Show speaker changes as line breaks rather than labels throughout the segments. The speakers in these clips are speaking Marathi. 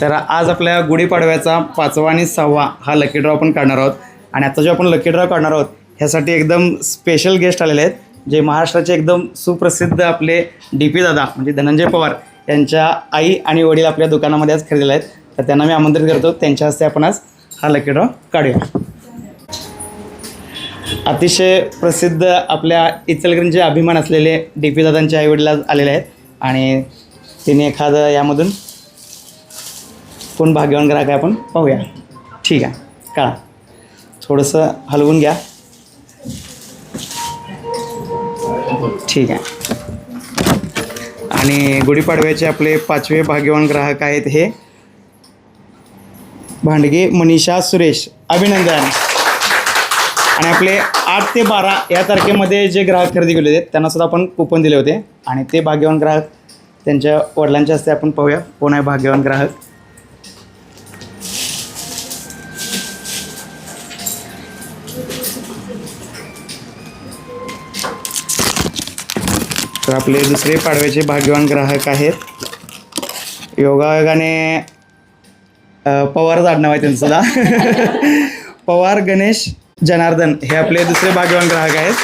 तर आज आपल्या गुढीपाडव्याचा 5वा आणि 6वा हा लकी ड्रॉ आपण काढणार आहोत. आणि आता जो आपण लकी ड्रॉ काढणार आहोत ह्यासाठी एकदम स्पेशल गेस्ट आलेले आहेत, जे महाराष्ट्राचे एकदम सुप्रसिद्ध आपले DP दादा म्हणजे धनंजय पवार यांच्या आई आणि वडील आपल्या दुकानामध्ये आज खरेदीला आहेत. तर त्यांना मी आमंत्रित करतो, त्यांच्या हस्ते आपण आज हा लकी ड्रॉ काढूया. अतिशय प्रसिद्ध आपल्या इचलकरंजीचे अभिमान असलेले DP दादांचे आई वडील आलेले आहेत आणि तिने एखादं यामधून कोण भाग्यवान ग्राहक आहे आपण पाहूया. ठीक आहे, काढा, थोडंसं हलवून घ्या. ठीक आहे. आणि गुढीपाडव्याचे आपले 5वे भाग्यवान ग्राहक आहेत हे भांडगे मनीषा सुरेश, अभिनंदन. आणि आपले 8 ते 12 या तारखेमध्ये जे ग्राहक खरेदी केले होते त्यांनासुद्धा आपण कुपन दिले होते आणि ते भाग्यवान ग्राहक त्यांच्या वडिलांच्या हस्ते आपण पाहूया कोण आहे भाग्यवान ग्राहक. तर आपले दुसरे पाडव्याचे भाग्यवान ग्राहक आहेत योगायोगाने पवारच आडनाव आहे त्यांचं सुद्धा पवार गणेश जनार्दन हे आपले दुसरे भाग्यवान ग्राहक आहेत.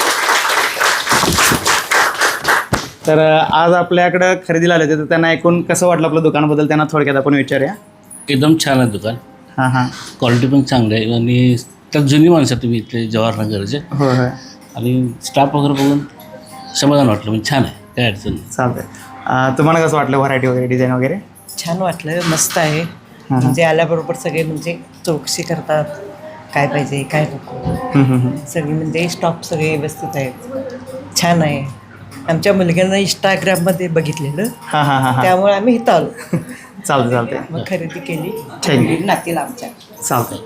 तर आज आपल्याकडं खरेदीला आले तर त्यांना ऐकून कसं वाटलं आपलं दुकानाबद्दल त्यांना थोडक्यात आपण विचारूया.
एकदम छान आहे दुकान.
हां,
क्वालिटी पण चांगली आहे आणि त्यात जुनी माणसं तुम्ही इथले जवाहरनगरचे
होय होय.
आणि स्टाफ वगैरे बघून समाधान वाटलं, म्हणजे छान आहे, काय अडचण नाही.
चालतंय. तुम्हाला कसं वाटलं व्हरायटी वगैरे डिझाईन वगैरे?
छान वाटलं, मस्त आहे. म्हणजे आल्याबरोबर सगळे म्हणजे चौकशी करतात काय पाहिजे काय नको, सगळी म्हणजे स्टॉक सगळे व्यवस्थित आहेत, छान आहे. आमच्या मुलग्यांना इंस्टाग्राममध्ये बघितलेलं त्यामुळे आम्ही इथं आलो.
चालतंय.
मग खरेदी केली नातीला आमच्या.
चालतंय.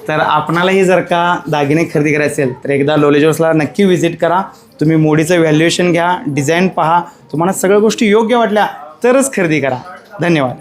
तर आपणालाही जर का दागिने खरेदी करायचे असेल तर एकदा लोले ज्वेल्सला नक्की व्हिजिट करा. तुम्ही मोडीचं व्हॅल्युएशन घ्या, डिझाईन पहा, तुम्हाला सगळ्या गोष्टी योग्य वाटल्या तरच खरेदी करा. धन्यवाद.